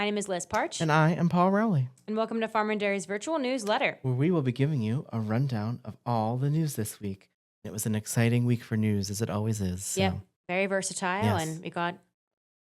My name is Liz Partsch. And I am Paul Rowley, And welcome to Farm and Dairy's virtual newsletter. where we will be giving you a rundown of all the news this week. It was an exciting week for news, as it always is. So. Yep, very versatile, Yes. and we got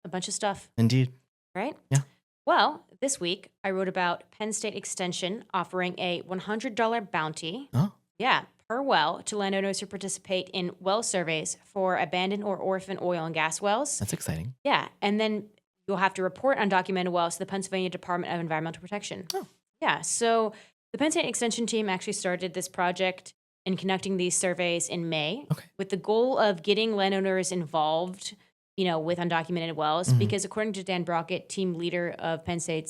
a bunch of stuff, Indeed. right? Yeah. Well, this week I wrote about Penn State Extension offering a $100 bounty. Oh. Yeah, per well to landowners who participate in well surveys for abandoned or orphan oil and gas wells. That's exciting. Yeah, and then you'll have to report undocumented wells to the Pennsylvania Department of Environmental Protection. Oh. Yeah, so the Penn State Extension team actually started this project and conducting these surveys in May with the goal of getting landowners involved, with undocumented wells. Because according to Dan Brockett, team leader of Penn State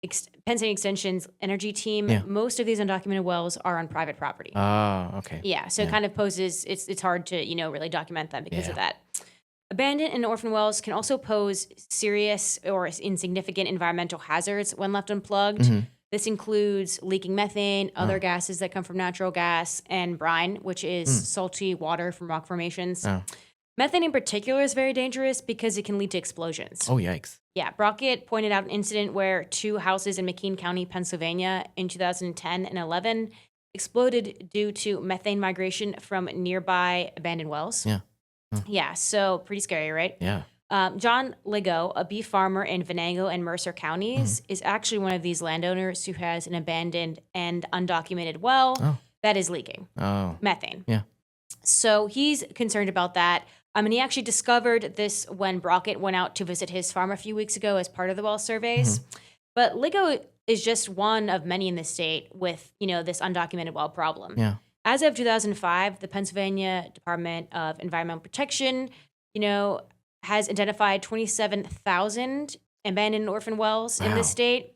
Extension's energy team, most of these undocumented wells are on private property. Oh, okay. Yeah, so it kind of poses, it's hard to, really document them because of that. Abandoned and orphan wells can also pose serious or insignificant environmental hazards when left unplugged. This includes leaking methane, other gases that come from natural gas, and brine, which is salty water from rock formations. Methane in particular is very dangerous because it can lead to explosions. Oh, yikes. Yeah, Brockett pointed out an incident where 2 houses in McKean County, Pennsylvania in 2010 and 11 exploded due to methane migration from nearby abandoned wells. Yeah. Yeah, so pretty scary, right? Yeah. John Ligo, a beef farmer in Venango and Mercer counties, is actually one of these landowners who has an abandoned and undocumented well that is leaking methane. Yeah. So he's concerned about that. And he actually discovered this when Brockett went out to visit his farm a few weeks ago as part of the well surveys. But Ligo is just one of many in the state with, this undocumented well problem. Yeah. As of 2005, the Pennsylvania Department of Environmental Protection, has identified 27,000 abandoned and orphan wells in the state,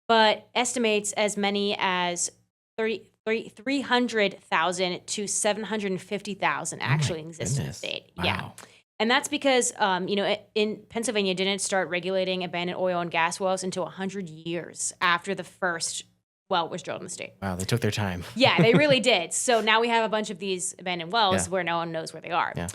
but estimates as many as 300,000 to 750,000 actually exist in the state. Wow. Yeah. And that's because, in Pennsylvania didn't start regulating abandoned oil and gas wells until 100 years after the first well was drilled in the state. Wow, they took their time. Yeah, they really did. So now we have a bunch of these abandoned wells where no one knows where they are. Yeah.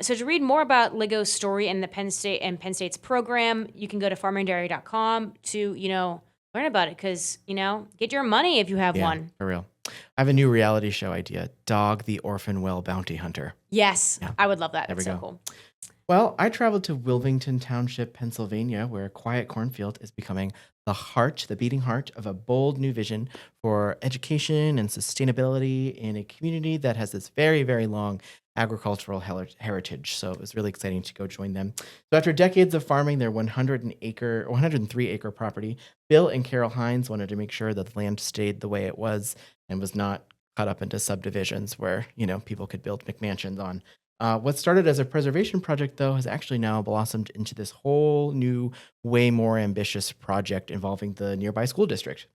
So to read more about Ligo's story and the Penn State's program, you can go to farmanddairy.com to, learn about it because, get your money if you have one. For real. I have a new reality show idea, Dog the Orphan Well Bounty Hunter. Yes, I would love that. There That's we so go. cool. Well, I traveled to Wilmington Township, Pennsylvania, where a quiet cornfield is becoming the beating heart of a bold new vision for education and sustainability in a community that has this very, very long agricultural heritage. So it was really exciting to go join them. So after decades of farming their 103-acre property, Bill and Carol Hines wanted to make sure that the land stayed the way it was and was not cut up into subdivisions where, people could build McMansions on. What started as a preservation project, though, has actually now blossomed into this whole new, way more ambitious project involving the nearby school district.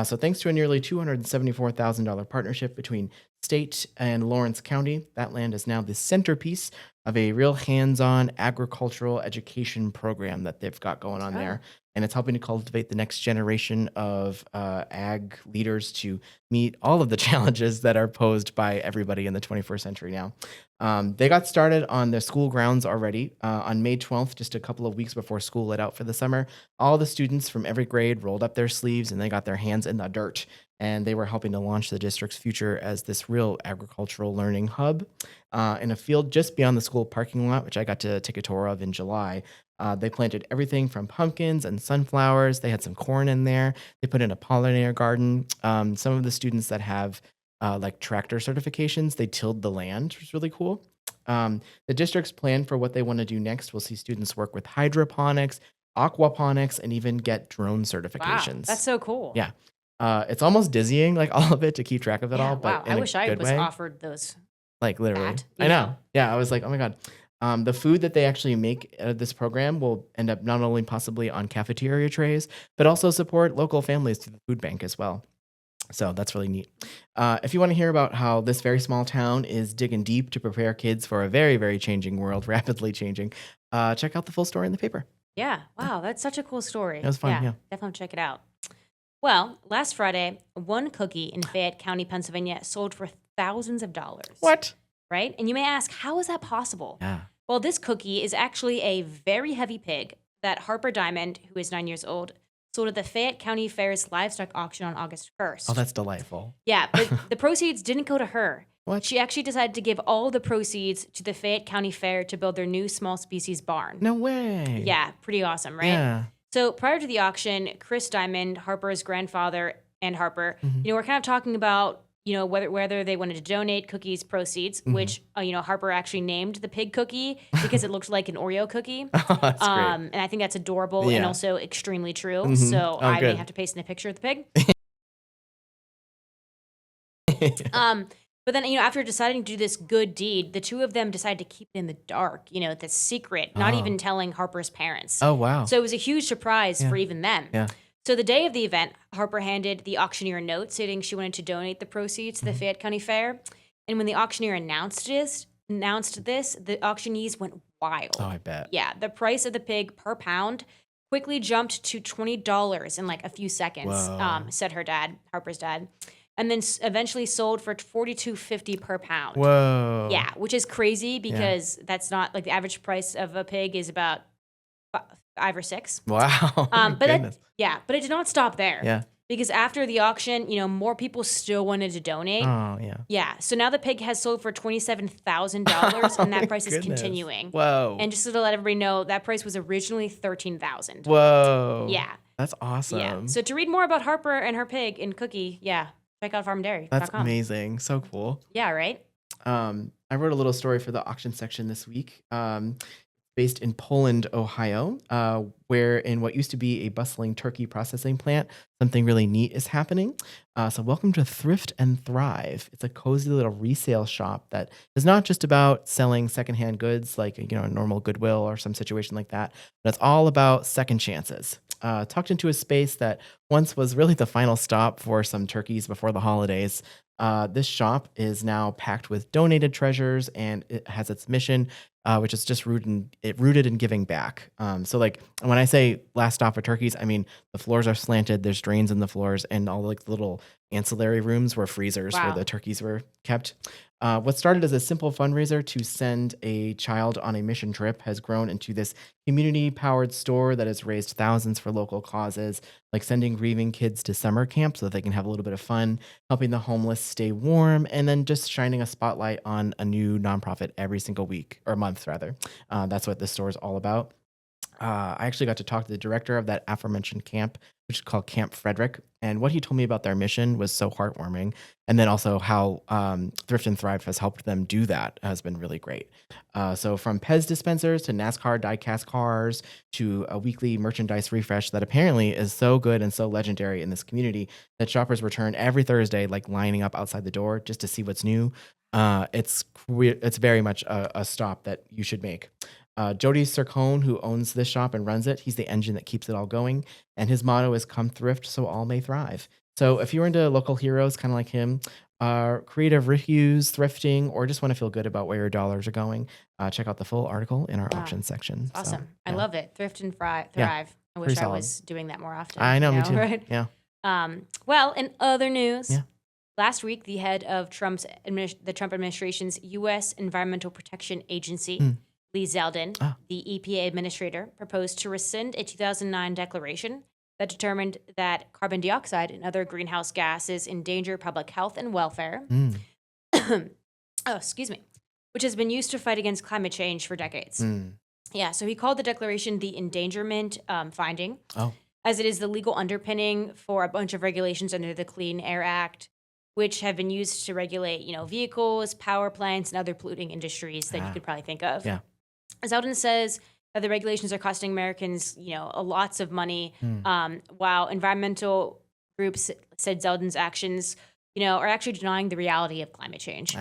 So thanks to a nearly $274,000 partnership between state and Lawrence County, that land is now the centerpiece of a real hands-on agricultural education program that they've got going on there. And it's helping to cultivate the next generation of ag leaders to meet all of the challenges that are posed by everybody in the 21st century now. They got started on their school grounds already. On May 12th, just a couple of weeks before school let out for the summer, all the students from every grade rolled up their sleeves and they got their hands in the dirt. And they were helping to launch the district's future as this real agricultural learning hub. In a field just beyond the school parking lot, which I got to take a tour of in July, they planted everything from pumpkins and sunflowers. They had some corn in there. They put in a pollinator garden. Some of the students that have tractor certifications, they tilled the land, which was really cool. The district's plan for what they want to do next will see students work with hydroponics, aquaponics, and even get drone certifications. Wow, that's so cool. Yeah. It's almost dizzying, all of it, to keep track of it all. But I wish I was way. offered those. Literally. I know. Yeah, I was like, oh my God. The food that they actually make out of this program will end up not only possibly on cafeteria trays, but also support local families through the food bank as well. So that's really neat. If you want to hear about how this very small town is digging deep to prepare kids for a very, very changing world, rapidly changing, check out the full story in the paper. Yeah. Wow. That's such a cool story. It was fun. Yeah. Definitely check it out. Well, last Friday, one cookie in Fayette County, Pennsylvania sold for thousands of dollars. What? Right? And you may ask, how is that possible? Yeah. Well, this cookie is actually a very heavy pig that Harper Diamond, who is 9 years old, sold at the Fayette County Fair's livestock auction on August 1st. Oh, that's delightful. Yeah, but the proceeds didn't go to her. What? She actually decided to give all the proceeds to the Fayette County Fair to build their new small species barn. No way. Yeah, pretty awesome, right? Yeah. So prior to the auction, Chris Diamond, Harper's grandfather, and Harper, were kind of talking about, whether they wanted to donate cookies proceeds, which, Harper actually named the pig cookie because it looked like an Oreo cookie. Oh, that's great. And I think that's adorable and Yeah. also extremely true. So I may good. have to paste in a picture of the pig. But then, after deciding to do this good deed, the two of them decided to keep it in the dark, the secret, not even telling Harper's parents. Oh, wow. So it was a huge surprise for even them. Yeah. So the day of the event, Harper handed the auctioneer a note stating she wanted to donate the proceeds to the Fayette County Fair. And when the auctioneer announced this, the auctionees went wild. Oh, I bet. Yeah, the price of the pig per pound quickly jumped to $20 in like a few seconds, Whoa. said Harper's dad. And then eventually sold for $42.50 per pound. Whoa. Yeah, which is crazy because that's not like the average price of a pig is about $5 or $6. Wow. But Goodness. but it did not stop there. Yeah. Because after the auction, more people still wanted to donate. Oh, yeah. Yeah. So now the pig has sold for $27,000 and that price is continuing. Whoa. And just to let everybody know, that price was originally $13,000. Whoa. Yeah. That's awesome. Yeah. So to read more about Harper and her pig and Cookie, check out farmdairy.com. That's amazing. So cool. Yeah, right? I wrote a little story for the auction section this week. Based in Poland, Ohio, where in what used to be a bustling turkey processing plant, something really neat is happening. So welcome to Thrift and Thrive. It's a cozy little resale shop that is not just about selling secondhand goods like a normal Goodwill or some situation like that, but it's all about second chances. Tucked into a space that once was really the final stop for some turkeys before the holidays. This shop is now packed with donated treasures, and it has its mission, which is just rooted in giving back. So like when I say last stop for turkeys, I mean the floors are slanted, there's drains in the floors, and all like the little ancillary rooms were freezers where the turkeys were kept. What started as a simple fundraiser to send a child on a mission trip has grown into this community-powered store that has raised thousands for local causes, like sending grieving kids to summer camp so that they can have a little bit of fun, helping the homeless stay warm, and then just shining a spotlight on a new nonprofit every single week, or month rather. That's what this store is all about. I actually got to talk to the director of that aforementioned camp, which is called Camp Frederick. And what he told me about their mission was so heartwarming. And then also how Thrift and Thrive has helped them do that has been really great. So from Pez dispensers to NASCAR diecast cars to a weekly merchandise refresh that apparently is so good and so legendary in this community that shoppers return every Thursday, like lining up outside the door just to see what's new. It's very much a stop that you should make. Jody Sircone, who owns this shop and runs it, he's the engine that keeps it all going. And his motto is come thrift so all may thrive. So if you're into local heroes, kind of like him, creative reviews, thrifting, or just want to feel good about where your dollars are going, check out the full article in our auction section. Awesome. So, I love it. Thrift and thrive. Yeah, I wish I solid. was doing that more often. I know, me too. Right? Yeah. Well, in other news, Yeah. last week, the head of the Trump administration's U.S. Environmental Protection Agency, Lee Zeldin, the EPA administrator, proposed to rescind a 2009 declaration that determined that carbon dioxide and other greenhouse gases endanger public health and welfare. Which has been used to fight against climate change for decades. Yeah, so he called the declaration the endangerment finding, as it is the legal underpinning for a bunch of regulations under the Clean Air Act, which have been used to regulate, vehicles, power plants, and other polluting industries that you could probably think of. Yeah. Zeldin says that the regulations are costing Americans, lots of money, while environmental groups said Zeldin's actions, are actually denying the reality of climate change.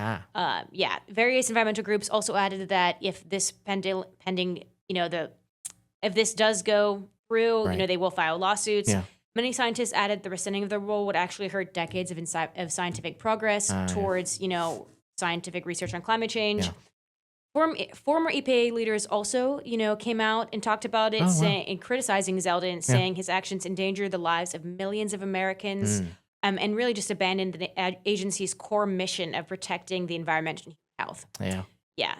Various environmental groups also added that if this if this does go through, they will file lawsuits. Yeah. Many scientists added the rescinding of the rule would actually hurt decades of scientific progress towards, scientific research on climate change. Yeah. Former EPA leaders also, came out and talked about it, and criticizing Zeldin, saying his actions endanger the lives of millions of Americans, and really just abandoned the agency's core mission of protecting the environment and health. Yeah.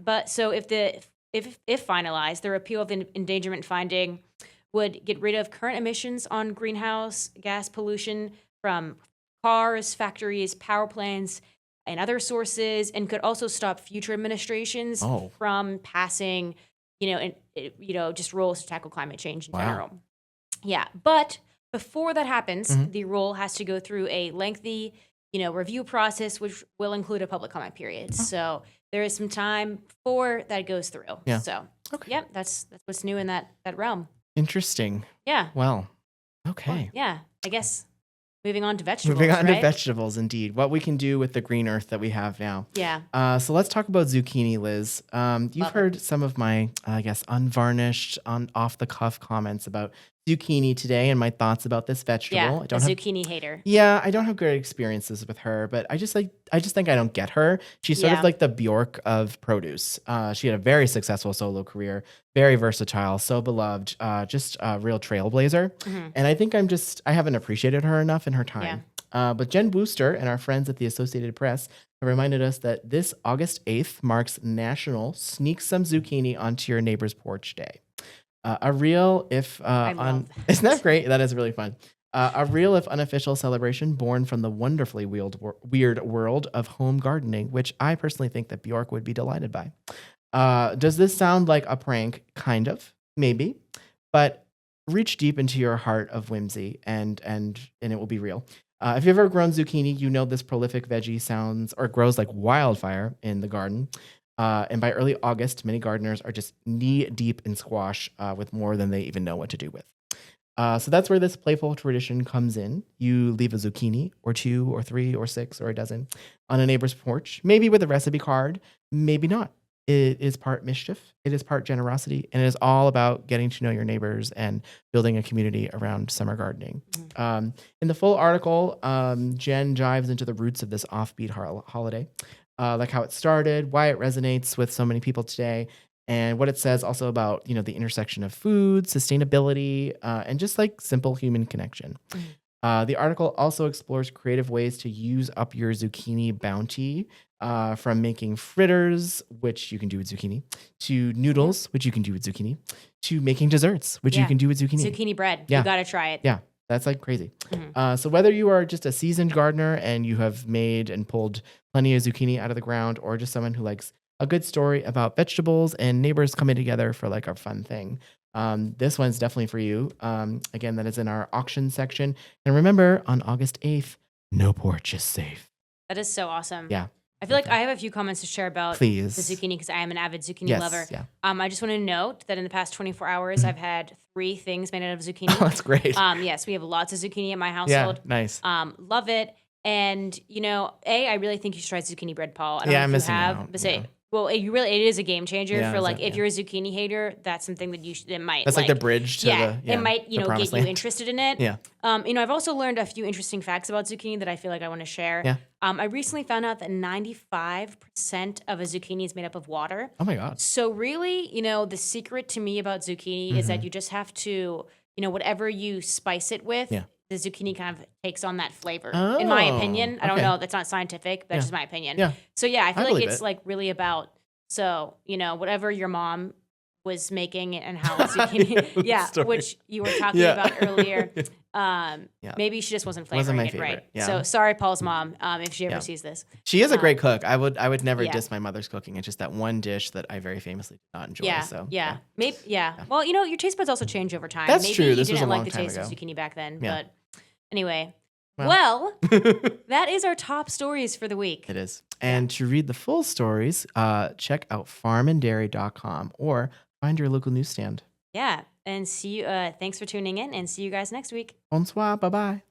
But so if the if finalized, the repeal of the endangerment finding would get rid of current emissions on greenhouse gas pollution from cars, factories, power plants, and other sources, and could also stop future administrations Oh, from passing, just rules to tackle climate change in wow. general. Yeah, but before that happens, Mhm. the rule has to go through a lengthy, review process, which will include a public comment period. Oh, So there is some time before that goes through. yeah. So, Okay. yep, that's what's new in that realm. Interesting. Yeah. Well, Well, okay. yeah. I guess moving on to Moving vegetables, on to right? vegetables, indeed. What we can do with the green earth that we have now. Yeah, So let's talk about zucchini, Liz. You've love it. heard some of my, I guess, unvarnished, off the cuff comments about zucchini today and my thoughts about this Yeah, vegetable. I a don't have zucchini hater. Yeah, I don't have good experiences with her, but I just think I don't get her. She's sort of Yeah, like the Bjork of produce. She had a very successful solo career, very versatile, so beloved, just a real trailblazer. hmm And I think I haven't appreciated her enough in her yeah, time. But Jen Booster and our friends at the Associated Press have reminded us that this August 8th marks National Sneak Some Zucchini Onto Your Neighbor's Porch Day. A real, if I on, love isn't that that. great? That is really fun. A real, if unofficial, celebration born from the wonderfully weird world of home gardening, which I personally think that Bjork would be delighted by. Does this sound like a prank? Kind of, maybe, but reach deep into your heart of whimsy, and it will be real. If you've ever grown zucchini, you know this prolific veggie sounds or grows like wildfire in the garden. And by early August, many gardeners are just knee deep in squash with more than they even know what to do with. So that's where this playful tradition comes in. You leave a zucchini or two or three or six or a dozen on a neighbor's porch, maybe with a recipe card, maybe not. It is part mischief, it is part generosity, and it is all about getting to know your neighbors and building a community around summer gardening. Mhm. In the full article, Jen dives into the roots of this offbeat holiday, like how it started, why it resonates with so many people today, and what it says also about the intersection of food, sustainability, and just like simple human connection. Mhm. The article also explores creative ways to use up your zucchini bounty, from making fritters, which you can do with zucchini, to Yeah, noodles, which you can do with zucchini, to making desserts, which you yeah. can do with zucchini. Zucchini bread. You Yeah, gotta try it. yeah, that's like crazy. Mhm. So whether you are just a seasoned gardener and you have made and pulled plenty of zucchini out of the ground, or just someone who likes a good story about vegetables and neighbors coming together for like a fun thing, this one's definitely for you. Again, that is in our auction section. And remember, on August 8th, no porch is safe. That is so awesome. Yeah, I feel like okay. I have a few comments to share about the Please. zucchini because I am an avid zucchini lover. Yes, yeah. I just want to note that in the past 24 hours, Mhm. I've had 3 things made out of Oh, zucchini. that's great. Yes, we have lots of zucchini at my Yeah, household. nice. Love it. And, I really think you should try zucchini bread, Paul. I don't Yeah, know I'm if you missing have, out. but Yeah, it is a game changer yeah, for is like, that, if yeah. you're a zucchini hater, that's something that it might That's like the like, bridge to yeah, the, it might, the get promised you land. interested in it. Yeah, I've also learned a few interesting facts about zucchini that I feel like I want to share. yeah. I recently found out that 95% of a zucchini is made up of water. Oh my God. So really, the secret to me about zucchini is that Hmm. you just have to, whatever you spice it with, Yeah. the zucchini kind of takes on that flavor. In my Oh, opinion, I don't okay. know, that's not scientific, but that's Yeah, just my opinion. yeah. So yeah, I I feel like believe it's it. like really about whatever your mom was making and how zucchini, Yeah, yeah, story. which you were talking Yeah. about earlier. Yeah. Maybe she just wasn't Wasn't flavoring my it right. favorite. Yeah. So sorry, Paul's mom, if she ever Yeah. sees this. She is a great Um, cook. I would never yeah. diss my mother's cooking. It's just that one dish that I very famously did not enjoy. Yeah, So yeah, yeah. maybe, yeah. Yeah. Well, your taste buds also change over time. That's Maybe true. you This was a didn't like long the time taste of ago. zucchini back then, Yeah. but anyway. Well, Well, that is our top stories for the week. it is. Yeah, And to read the full stories, check out farmanddairy.com or find your local newsstand. yeah. And see you. Thanks for tuning in, and see you guys next week. Bonsoir. Bye bye.